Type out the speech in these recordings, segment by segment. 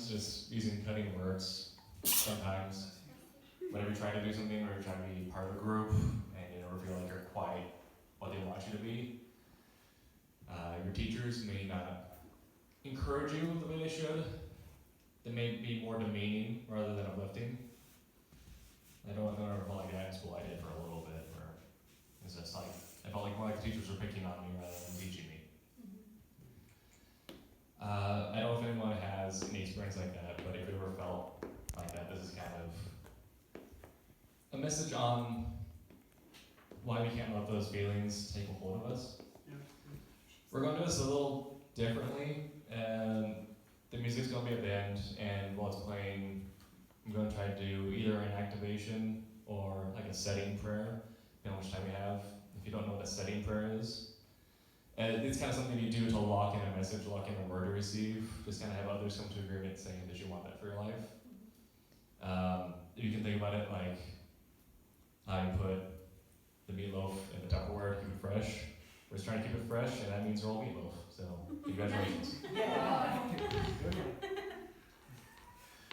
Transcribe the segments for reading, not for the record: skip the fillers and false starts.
friends, just using cutting words sometimes. Whenever you're trying to do something or you're trying to be part of a group and you never feel like you're quite what they want you to be, your teachers may not encourage you the way they should. They may be more demeaning rather than uplifting. I don't know if I felt like that in school. I did for a little bit, where it's just like I felt like more like the teachers were picking on me rather than teaching me. I don't know if anyone has any experience like that, but if you ever felt like that, this is kind of a message on why we can't let those feelings take a hold of us. Yeah. We're going to do this a little differently, and the music's going to be a band, and while it's playing, I'm going to try to do either an activation or like a setting prayer, depending on which time we have. If you don't know what a setting prayer is, it's kind of something you do to lock in a message, lock in a word to receive, just kind of have others come to agreement saying that you want that for your life. You can think about it like how you put the meatloaf in the Tupperware to keep it fresh. We're just trying to keep it fresh, and that means roll meatloaf. So, congratulations.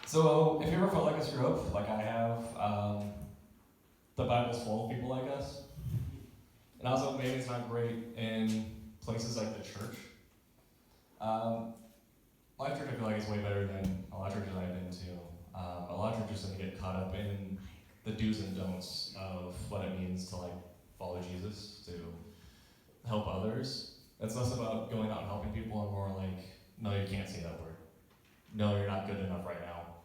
So, if you ever felt like a screw up, like I have, the Bible's full of people like us. And also, maybe it's not great in places like the church. Life Church, I feel like, is way better than a lot of churches I've been to. A lot of churches tend to get caught up in the do's and don'ts of what it means to like follow Jesus, to help others. It's less about going out and helping people and more like, no, you can't say that word. No, you're not good enough right now.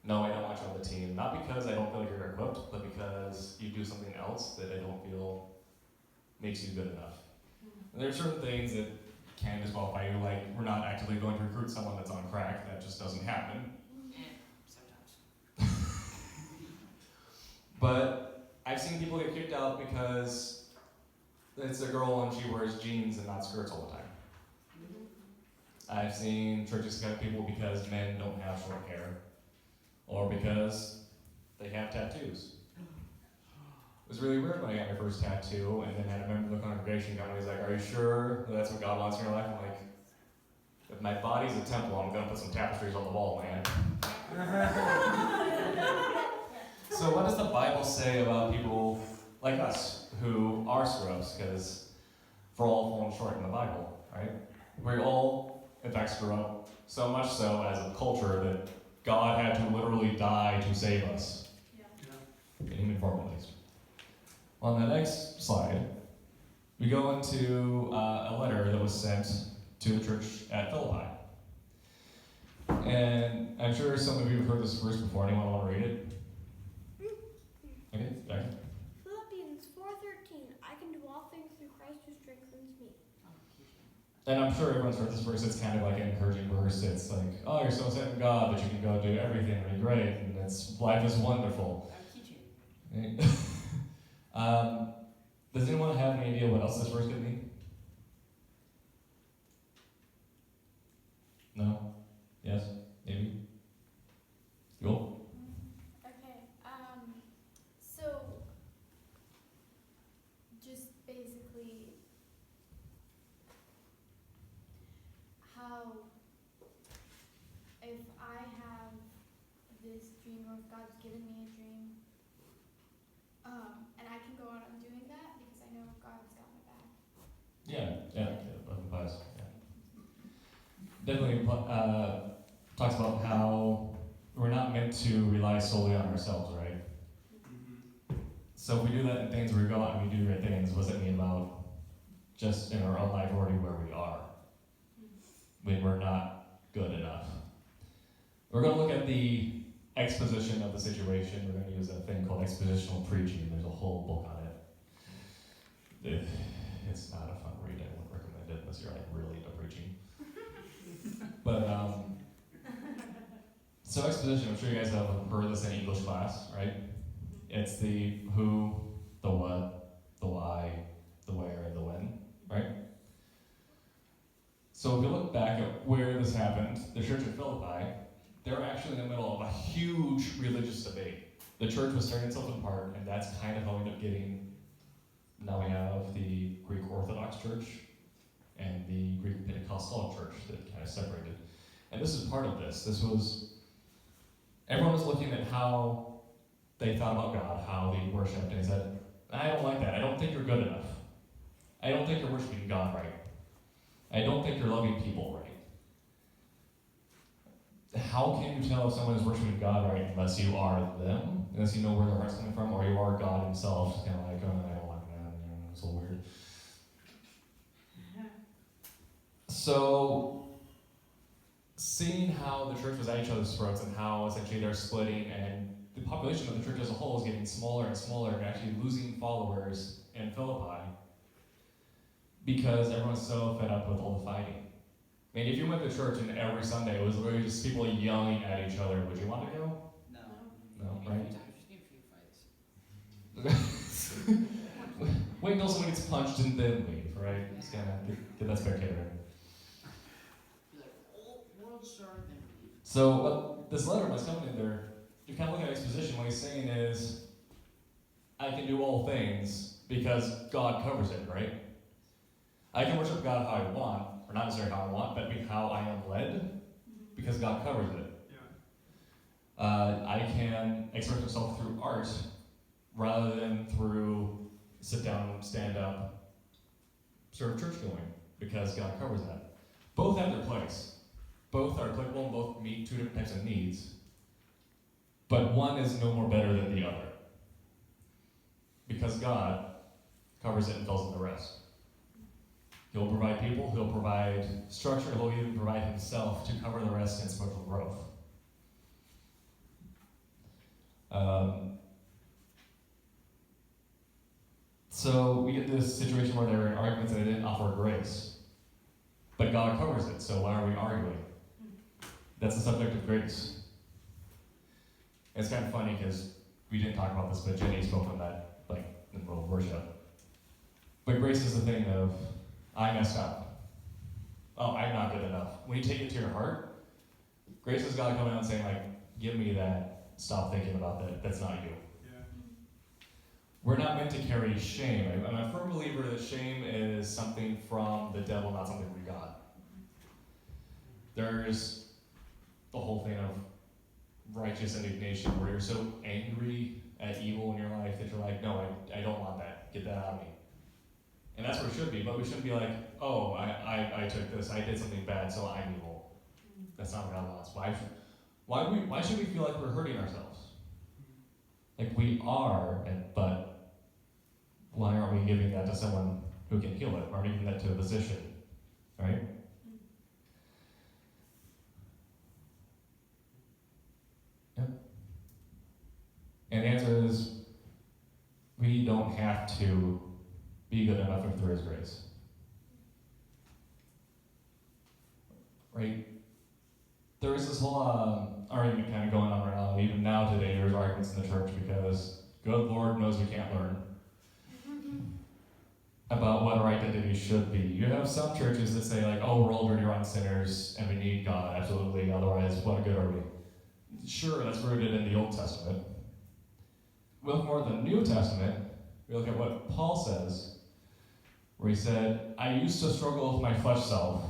No, I don't want you on the team. Not because I don't feel like you're equipped, but because you do something else that I don't feel makes you good enough. And there are certain things that can disqualify you, like we're not actively going to recruit someone that's on crack. That just doesn't happen. Sometimes. But I've seen people get kicked out because it's a girl and she wears jeans and not skirts all the time. I've seen churches cut people because men don't have short hair, or because they have tattoos. It was really weird when I got my first tattoo, and then had a member of the congregation come and he's like, "Are you sure that's what God wants in your life?" I'm like, "If my body's a temple, I'm gonna put some tapestries on the wall, man." So what does the Bible say about people like us who are screw-ups? Because we're all falling short in the Bible, right? We all, in fact, screw up. So much so as a culture that God had to literally die to save us. In human form, at least. On the next slide, we go into a letter that was sent to the church at Philippi. And I'm sure some of you have heard this verse before. Anyone want to read it? Okay, Jackie. Philippians 4:13. I can do all things through Christ who strengthens me. And I'm sure everyone's heard this verse. It's kind of like an encouraging verse. It's like, oh, you're so set in God that you can go do everything and be great, and life is wonderful. I'm teaching. Does anyone have any idea what else this verse could mean? No? Yes? Maybe? Cool? Okay, so just basically how if I have this dream or if God's given me a dream, and I can go out on doing that because I know God's got my back. Yeah, applies. Yeah. Definitely talks about how we're not meant to rely solely on ourselves, right? So if we do that in things where we go out and we do great things, what does it mean about just in our own life already where we are? When we're not good enough. We're going to look at the exposition of the situation. We're going to use a thing called expositional preaching. There's a whole book on it. It's not a fun read. I wouldn't recommend it unless you're like really into preaching. But so exposition, I'm sure you guys have heard this in English class, right? It's the who, the what, the why, the where, and the when, right? So if you look back at where this happened, the church at Philippi, they're actually in the middle of a huge religious debate. The church was tearing itself apart, and that's kind of how we end up getting, now we have the Greek Orthodox Church and the Greek Pentecostal Church that kind of separated. And this is part of this. Everyone was looking at how they thought about God, how they worshipped, and he said, I don't like that. I don't think you're good enough. I don't think you're worshiping God right. I don't think you're loving people right. How can you tell if someone is worshiping God right unless you are them, unless you know where their heart's coming from, or you are God himself, just kind of like, oh, I don't like that, it's so weird. So, seeing how the church was at each other's throats and how essentially they're splitting, and the population of the church as a whole is getting smaller and smaller and actually losing followers in Philippi because everyone's so fed up with all the fighting. I mean, if you went to church and every Sunday it was literally just people yelling at each other, would you want to go? No. No, Maybe right? a few times, just need a few fights. Wait until someone gets punched and then leave, right? Just kind of get that spectator. Be like, oh, world star, then leave. So what this letter was coming in there, you're kind of looking at exposition. What he's saying is, I can do all things because God covers it, right? I can worship God how I want, or not necessarily how I want, but how I am led, because God covers it. I can express myself through art rather than through sit down, stand up, sort of church going, because God covers that. Both have their place. Both are applicable and both meet two different types of needs. But one is no more better than the other. Because God covers it and fills in the rest. He'll provide people, he'll provide structure, he'll even provide himself to cover the rest in spiritual growth. So we get this situation where there are arguments that I didn't offer grace. But God covers it, so why are we arguing? That's the subject of grace. It's kind of funny because we didn't talk about this, but Jenny spoke on that, like, in the middle of worship. But grace is the thing of, I messed up. Oh, I'm not good enough. When you take it to your heart, grace is God coming out and saying, like, give me that. Stop thinking about that. That's not you. Yeah. We're not meant to carry shame. I'm a firm believer that shame is something from the devil, not something from God. There's the whole thing of righteous indignation, where you're so angry at evil in your life that you're like, no, I don't want that. Get that out of me. And that's where it should be, but we shouldn't be like, oh, I took this, I did something bad, so I'm evil. That's not what God wants. Why should we feel like we're hurting ourselves? Like we are, but why aren't we giving that to someone who can heal it? Why aren't we giving that to a physician, right? Yep. And the answer is, we don't have to be good enough if there is grace. Right? There is this whole argument kind of going on right now. Even now today, there's arguments in the church because good Lord knows we can't learn about what our identity should be. You have some churches that say like, oh, we're all dirty, rotten sinners, and we need God, absolutely, otherwise what good are we? Sure, that's rooted in the Old Testament. We look more at the New Testament, we look at what Paul says, where he said, I used to struggle with my flesh self,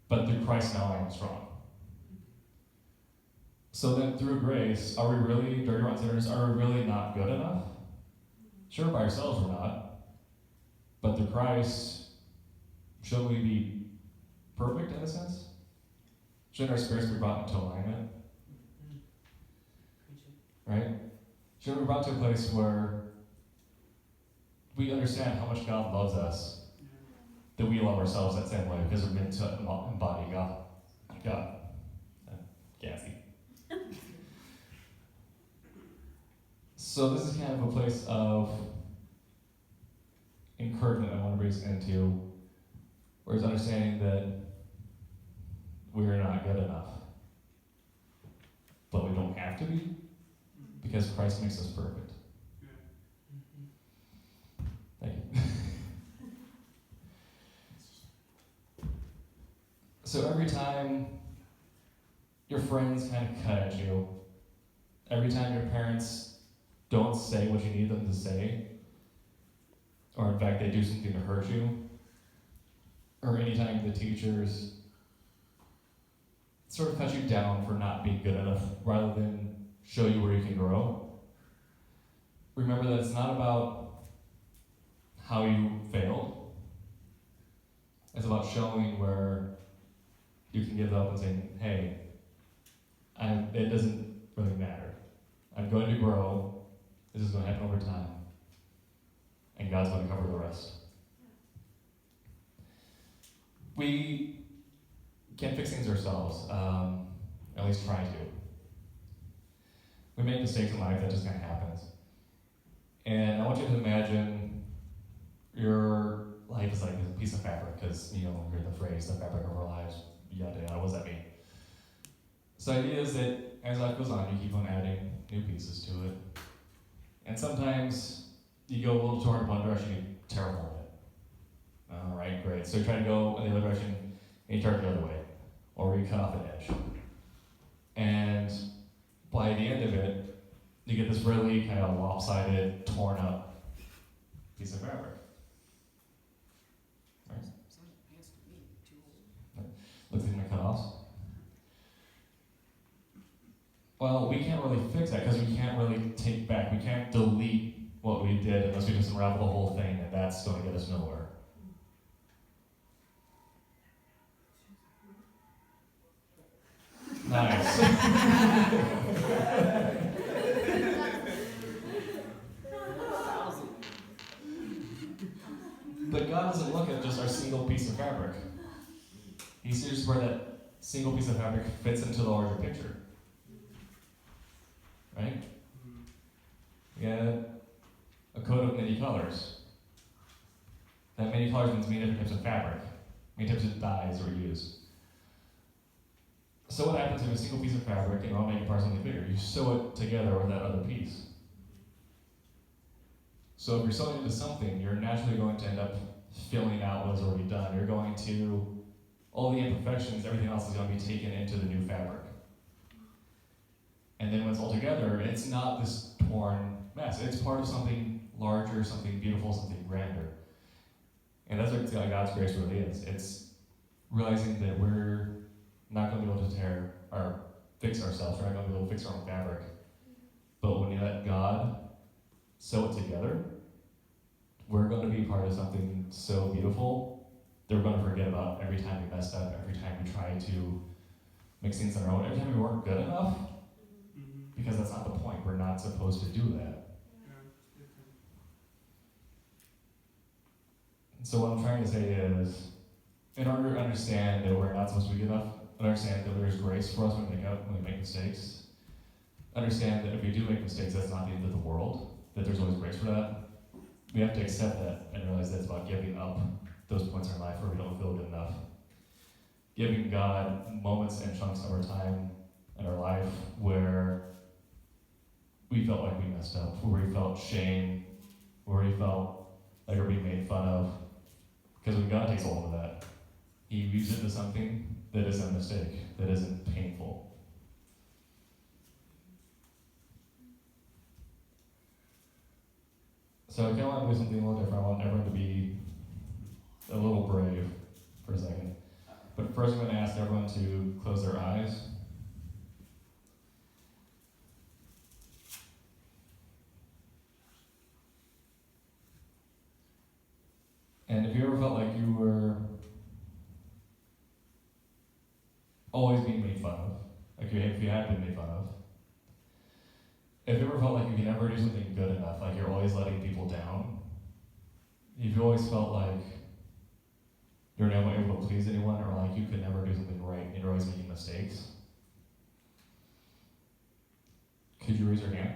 but through Christ now I am strong. So then through grace, are we really dirty, rotten sinners? Are we really not good enough? Sure, by ourselves we're not. But through Christ, shouldn't we be perfect in a sense? Shouldn't our spirits be brought into alignment? Right? Shouldn't we be brought to a place where we understand how much God loves us, that we love ourselves that same way because we're meant to embody God. Gassy. So this is kind of a place of encouragement I want to bring us into, where it's understanding that we're not good enough. But we don't have to be, because Christ makes us perfect. Thank you. So every time your friends kind of cut at you, every time your parents don't say what you need them to say, or in fact they do something to hurt you, or anytime the teachers sort of cut you down for not being good enough rather than show you where you can grow, remember that it's not about how you failed. It's about showing where you can give up and saying, hey, it doesn't really matter. I'm going to grow. This is going to happen over time. And God's going to cover the rest. We can't fix things ourselves, at least try to. We make mistakes in life, that just kind of happens. And I want you to imagine your life is like a piece of fabric, because you hear the phrase, the fabric of our lives, yada yada. What does that mean? So the idea is that as life goes on, you keep on adding new pieces to it. And sometimes you go a little toward one direction, you're terrible at it. All right, great. So you try to go in the other direction, and you turn the other way, or you cut off an edge. And by the end of it, you get this really kind of lopsided, torn up piece of fabric. Right? Sounds like pants to me. Too old. Looks like my cutoffs. Well, we can't really fix that because we can't really take back. We can't delete what we did unless we just unravel the whole thing, and that's going to get us nowhere. Nice. But God doesn't look at just our single piece of fabric. He sees where that single piece of fabric fits into the larger picture. Right? We had a coat of many colors. That many colors means many different types of fabric, many types of dyes are used. So what happens if a single piece of fabric, and I'll make it part something bigger, you sew it together with that other piece. So if you're sewing into something, you're naturally going to end up filling out what is already done. You're going to, all the imperfections, everything else is going to be taken into the new fabric. And then when it's all together, it's not this torn mess. It's part of something larger, something beautiful, something grander. And that's what God's grace really is. It's realizing that we're not going to be able to tear or fix ourselves. We're not going to be able to fix our own fabric. But when you let God sew it together, we're going to be part of something so beautiful that we're going to forget about every time we messed up, every time we try to make things on our own, every time we weren't good enough. Because that's not the point. We're not supposed to do that. So what I'm trying to say is, in order to understand that we're not supposed to be good enough, understand that there's grace for us when we make mistakes, understand that if we do make mistakes, that's not the end of the world, that there's always grace for that. We have to accept that and realize that it's about giving up those points in our life where we don't feel good enough. Giving God moments and chunks of our time in our life where we felt like we messed up, where we felt shame, where we felt like we're being made fun of. Because when God takes hold of that, He uses it into something that isn't a mistake, that isn't painful. So I kind of want to do something a little different. I want everyone to be a little brave for a second. But first I'm going to ask everyone to close their eyes. And if you ever felt like you were always being made fun of, like if you had been made fun of, if you ever felt like you can never do something good enough, like you're always letting people down, if you always felt like you're never able to please anyone, or like you could never do something right and you're always making mistakes, could you raise your hand?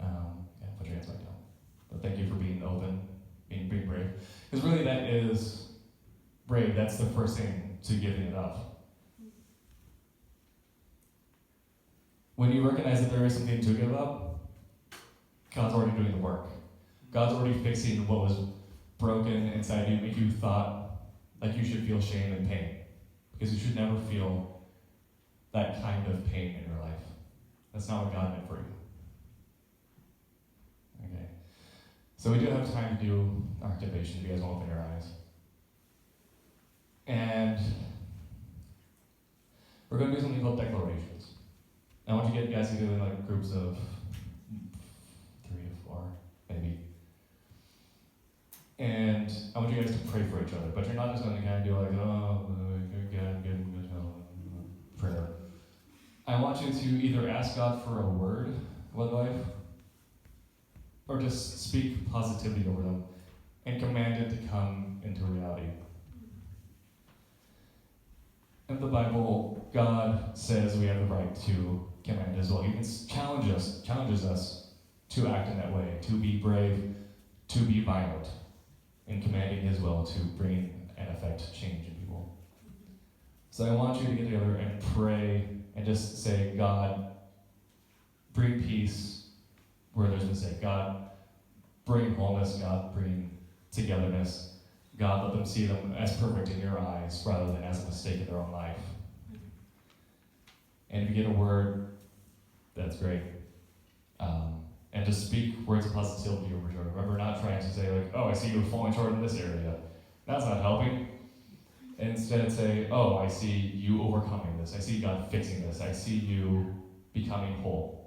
Yeah, put your hands back down. But thank you for being open, being brave. Because really that is brave. That's the first thing to giving it up. When you recognize that there is something to give up, God's already doing the work. God's already fixing what was broken inside you, make you thought like you should feel shame and pain. Because you should never feel that kind of pain in your life. That's not what God meant for you. Okay. So we do have time to do our activation if you guys want to open your eyes. And we're going to do something called declarations. I want you guys to do in like groups of 3 to 4, maybe. And I want you guys to pray for each other, but you're not just going to kind of do like, oh, good, prayer. I want you to either ask God for a word with life, or just speak positivity over them and command it to come into reality. In the Bible, God says we have the right to command as well. He can challenges us to act in that way, to be brave, to be violent, in commanding His will to bring and affect change in people. So I want you to get together and pray and just say, God, bring peace where there's mistake. God, bring wholeness. God, bring togetherness. God, let them see them as perfect in your eyes rather than as a mistake in their own life. And if you get a word, that's great. And just speak words of positivity over each other. Remember, not trying to say like, oh, I see you falling short in this area. That's not helping. Instead say, oh, I see you overcoming this. I see God fixing this. I see you becoming whole.